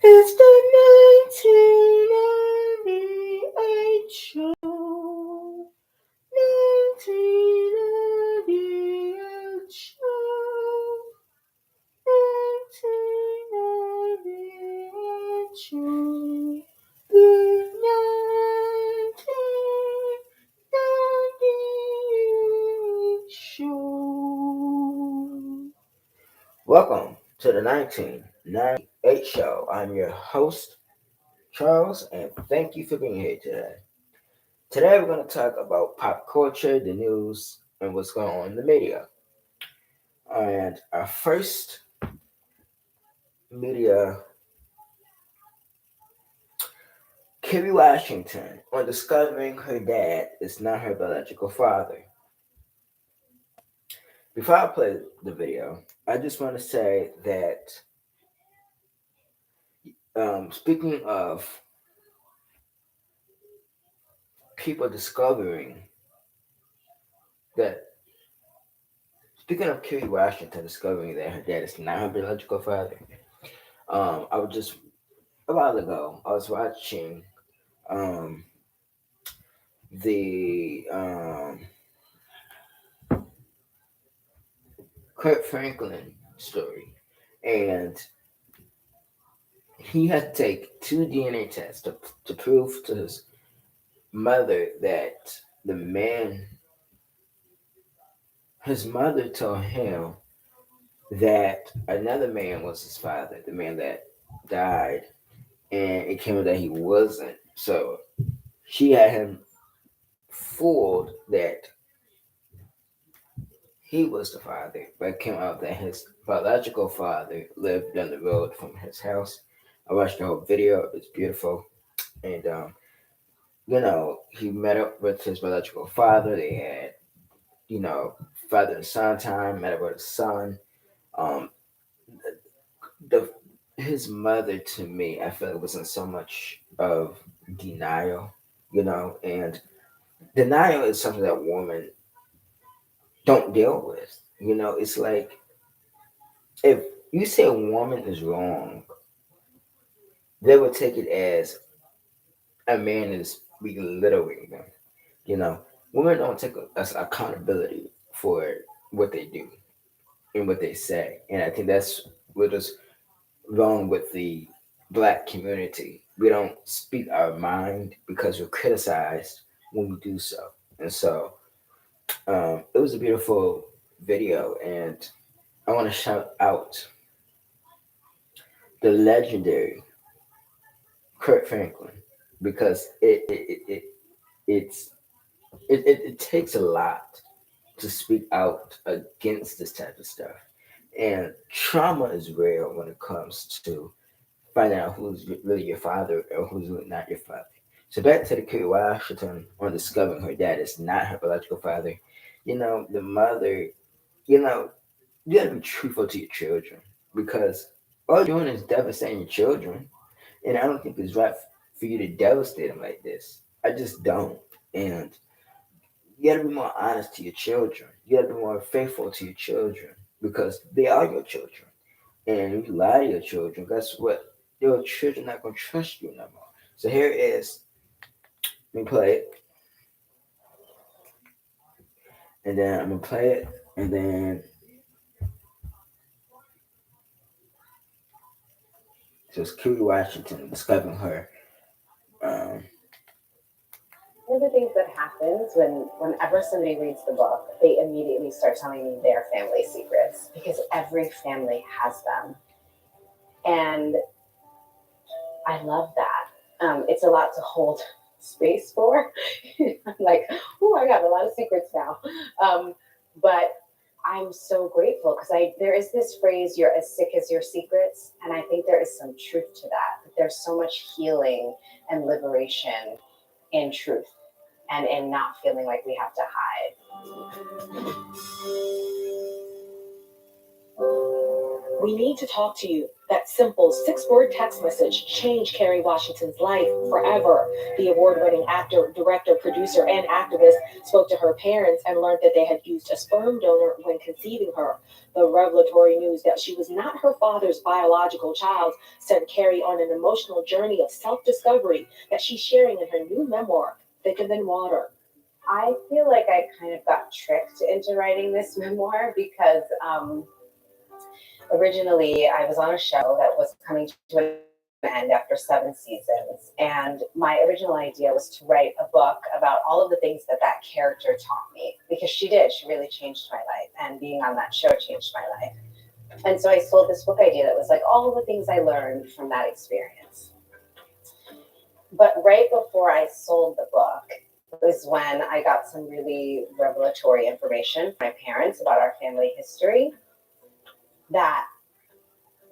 It's the 1998 show. 1998 show. 1998 show. The 1998 show. Welcome to the 1998 show. I'm your host, Charles, and thank you for being here today. Today, we're going to talk about pop culture, the news, and what's going on in the media. And our first media, Kerry Washington, on discovering her dad is not her biological father. Before I play the video, I just want to say that speaking of people discovering that Speaking of Kerry Washington discovering that her dad is not her biological father, I was just a while ago. I was watching um, the Kurt Franklin story, and he had to take two DNA tests to prove to his mother that the man, his mother told him that another man was his father, the man that died, and it came out that he wasn't. So she had him fooled that he was the father, but it came out that his biological father lived down the road from his house. I watched the whole video; it's beautiful, and he met up with his biological father. They had, father and son time. Met up with his son. Um, the his mother to me, I feel it was in so much of denial, and denial is something that women don't deal with. It's like if you say a woman is wrong, they would take it as a man is belittling them. You know, Women don't take accountability for what they do and what they say, and I think that's what is wrong with the black community. We don't speak our mind because we're criticized when we do so, and so it was a beautiful video, and I want to shout out the legendary Kurt Franklin because it's it takes a lot to speak out against this type of stuff. And trauma is real when it comes to finding out who's really your father or who's really not your father. So back to the Kerry Washington on discovering her dad is not her biological father. The mother, you know, you gotta be truthful to your children because all you're doing is devastating your children. And I don't think it's right for you to devastate them like this. I just don't. And you gotta be more honest to your children. You gotta be more faithful to your children because they are your children. And if you lie to your children, guess what? Your children not gonna trust you no more. So here is let me play it, and then I'm gonna play it, and then just Kerry Washington discovering her. Um, One of the things that happens whenever somebody reads the book, they immediately start telling me their family secrets because every family has them. And I love that. It's a lot to hold space for. I'm like, oh, I got a lot of secrets now. But I'm so grateful because there is this phrase, you're as sick as your secrets. And I think there is some truth to that. There's so much healing and liberation in truth and in not feeling like we have to hide. We need to talk to you. That That simple 6 word text message changed Kerry Washington's life forever. The award winning actor, director, producer, and activist spoke to her parents and learned that they had used a sperm donor when conceiving her. The revelatory news that she was not her father's biological child sent Kerry on an emotional journey of self discovery that she's sharing in her new memoir, Thicker Than Water. I feel like I kind of got tricked into writing this memoir because originally I was on a show that was coming to an end after 7 seasons. And my original idea was to write a book about all of the things that that character taught me, because she did. She really changed my life. And being on that show changed my life. And so I sold this book idea that was like all of the things I learned from that experience. But right before I sold the book was when I got some really revelatory information from my parents about our family history that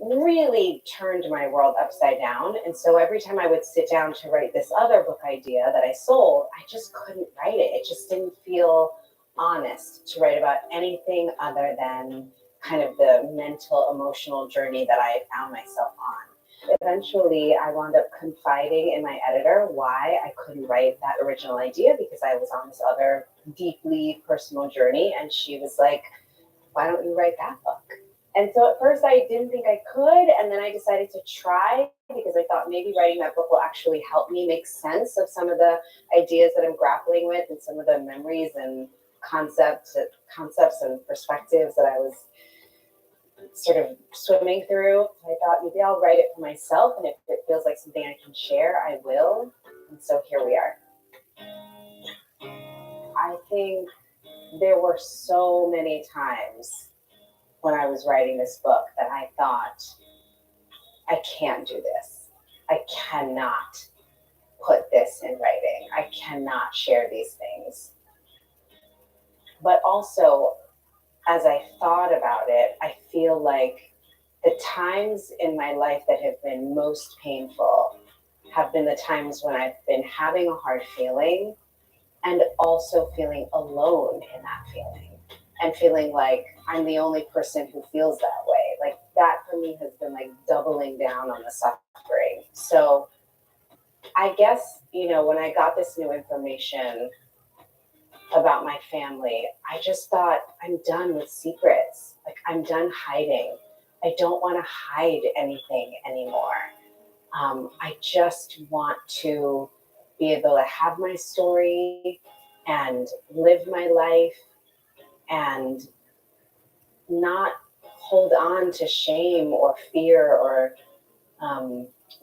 really turned my world upside down. And so every time I would sit down to write this other book idea that I sold, I just couldn't write it. It just didn't feel honest to write about anything other than kind of the mental, emotional journey that I had found myself on. Eventually, I wound up confiding in my editor why I couldn't write that original idea, because I was on this other deeply personal journey. And she was like, why don't you write that book? And so at first I didn't think I could, and then I decided to try because I thought maybe writing that book will actually help me make sense of some of the ideas that I'm grappling with and some of the memories and concepts and perspectives that I was sort of swimming through. I thought maybe I'll write it for myself, and if it feels like something I can share, I will. And so here we are. I think there were so many times when I was writing this book that I thought, I can't do this. I cannot put this in writing. I cannot share these things. But also, as I thought about it, I feel like the times in my life that have been most painful have been the times when I've been having a hard feeling and also feeling alone in that feeling. And feeling like I'm the only person who feels that way. Like that for me has been like doubling down on the suffering. So I guess, when I got this new information about my family, I just thought, I'm done with secrets. Like I'm done hiding. I don't want to hide anything anymore. I just want to be able to have my story and live my life and not hold on to shame or fear or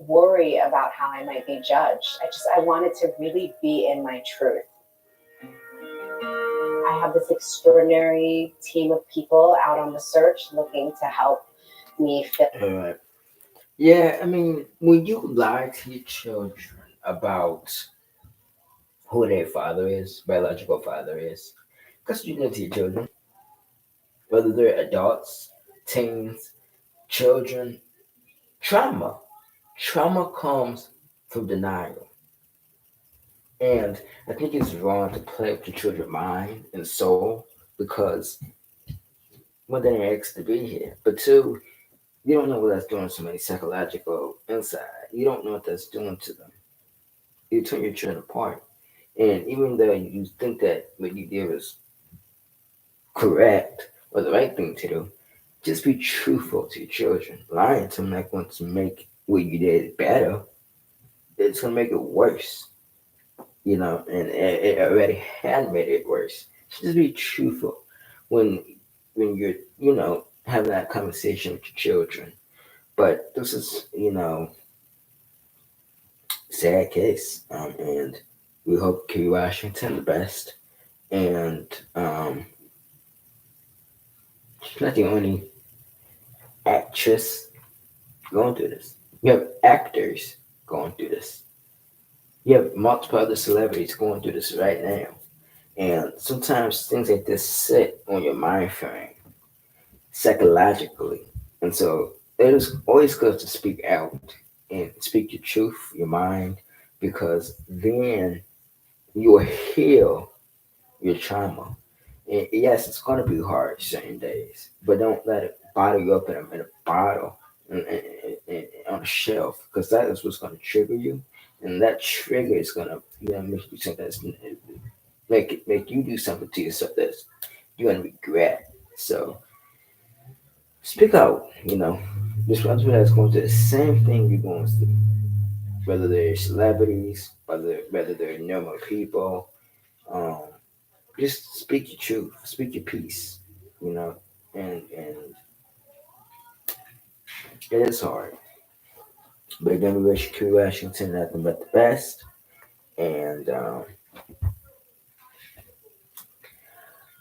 worry about how I might be judged. I wanted to really be in my truth. I have this extraordinary team of people out on the search looking to help me fit. All right. Yeah, I mean, when you lie to your children about who their father is, biological father is, because you know to your children, whether they're adults, teens, children, trauma. Trauma comes from denial. And I think it's wrong to play with your children's mind and soul because one, they're asked to be here, but two, you don't know what that's doing to many psychological inside. You don't know what that's doing to them. You turn your children apart. And even though you think that what you did was correct or the right thing to do, just be truthful to your children. Lying to them not going to make what you did better. It's going to make it worse. And it already had made it worse. So just be truthful when you're, having that conversation with your children. But this is, sad case. And we hope Kerry Washington the best. And she's not the only actress going through this. You have actors going through this. You have multiple other celebrities going through this right now. And sometimes things like this sit on your mind frame psychologically. And so it is always good to speak out and speak your truth, your mind, because then you'll heal your trauma. And yes, it's going to be hard certain days, but don't let it bottle you up in a bottle on a shelf because that is what's going to trigger you, and that trigger is going to make you something that's make you do something to yourself that's you're going to regret. So speak out. This responsibility that's going to the same thing you're going through, whether they're celebrities, whether they're normal people. Um, just speak your truth, speak your piece. You know, and it is hard. But again, we wish Kerry Washington nothing but the best. And we're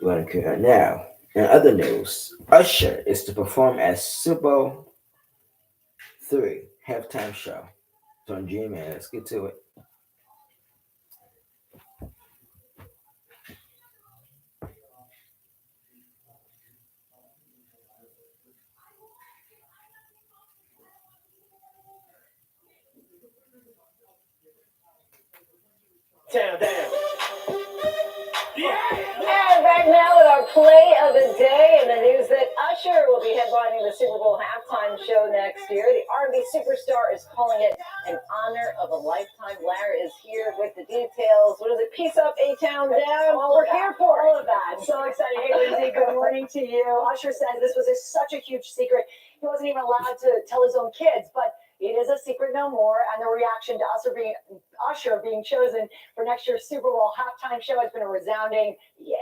going to carry on now. In other news, Usher is to perform at Super Bowl 3 halftime show. So on G-Man, let's get to it. Down, down. And back now with our play of the day and the news that Usher will be headlining the Super Bowl halftime show next year. The R&B superstar is calling it an honor of a lifetime. Larry is here with the details. What is it? Peace up, A-Town down. We're here for all of that. So excited. Hey, Lindsay, good morning to you. Usher says this was such a huge secret. He wasn't even allowed to tell his own kids, but it is a secret no more. And the reaction to Usher being chosen for next year's Super Bowl halftime show has been a resounding yeah.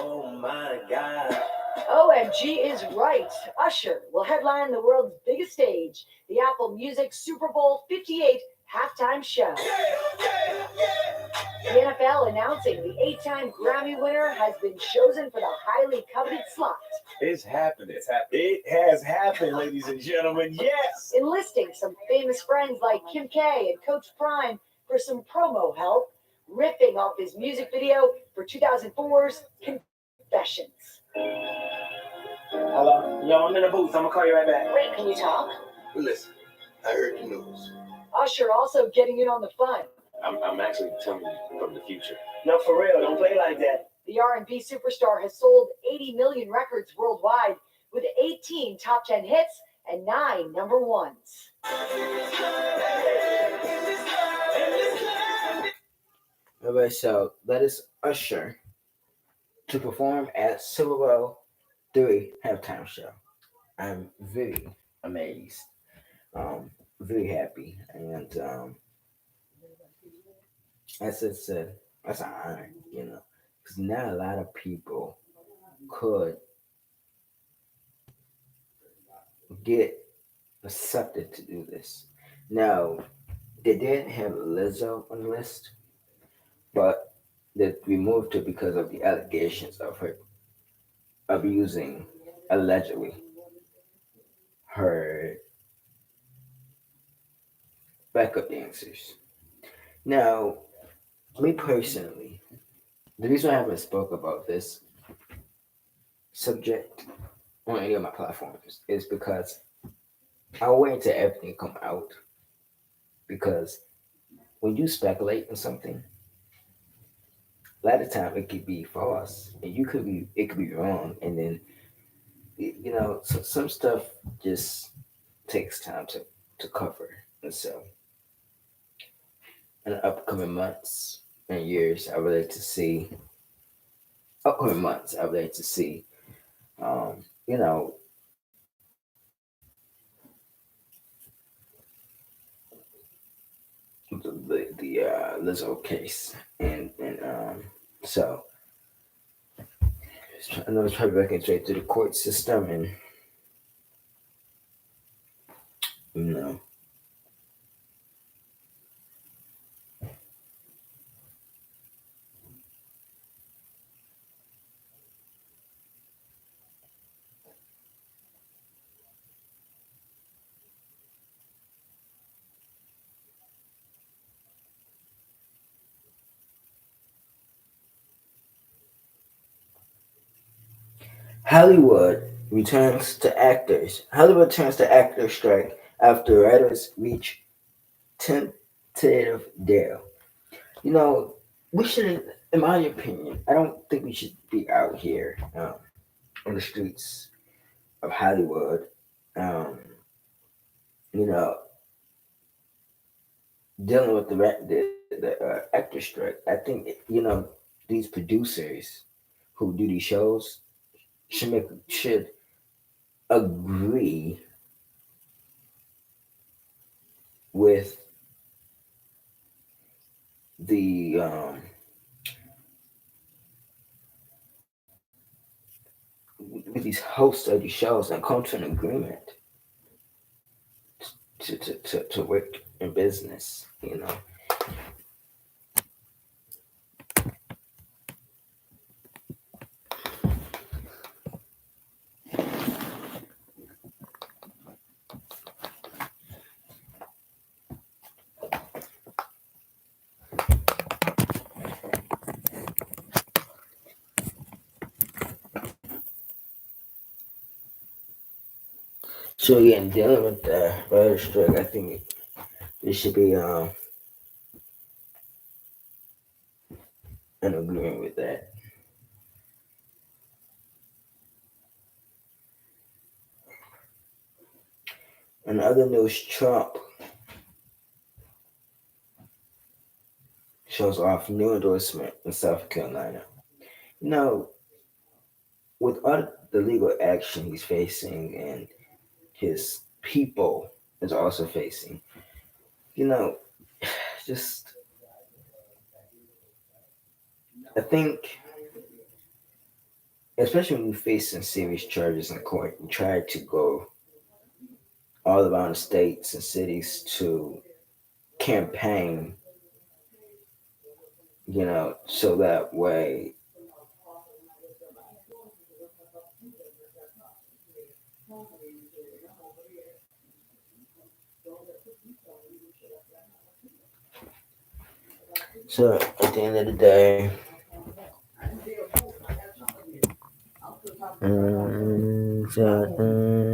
Oh my God. OMG is right. Usher will headline the world's biggest stage, the Apple Music Super Bowl 58 halftime show. The NFL announcing the 8-time Grammy winner has been chosen for the highly coveted slot. It's happening. It has happened, ladies and gentlemen. Yes. Enlisting some famous friends like Kim K and Coach Prime for some promo help, ripping off his music video for 2004's Confessions. Hello? Yo, I'm in the booth. I'm going to call you right back. Wait, can you talk? Listen, I heard the news. Usher also getting in on the fun. I'm actually telling you from the future. No, for real. Don't play like that. The R&B superstar has sold 80 million records worldwide with 18 top 10 hits and 9 number ones. Alright, so that is Usher to perform at Super Bowl 3 halftime show. I'm very amazed, very happy, and as I said, that's an honor, because not a lot of people could get accepted to do this. Now, they did have Lizzo on the list, but they removed her because of the allegations of her abusing, allegedly, her backup dancers. Now, me personally, the reason I haven't spoke about this subject on any of my platforms is because I'll wait until everything come out. Because when you speculate on something, a lot of time it could be false, and it could be wrong, and then some stuff just takes time to cover, and so in the upcoming months and years, I would like to see upcoming months. I would like to see, you know, the Lizzo case, and so I know it's probably working straight through the court system, and you know. Hollywood returns to actor strike after writers reach tentative deal. You know, we should, in my opinion, I don't think we should be out here on the streets of Hollywood, um, you know, dealing with the actor strike. I think these producers who do these shows should agree with the with these hosts of these shows and come to an agreement to work in business. So yeah, dealing with the writer strike, I think there should be an agreement with that. In other news, Trump shows off new endorsement in South Carolina. You know, with all the legal action he's facing and his people is also facing, you know, just I think, especially when you're facing serious charges in court, you try to go all around the states and cities to campaign, so that way so at the end of the day, so,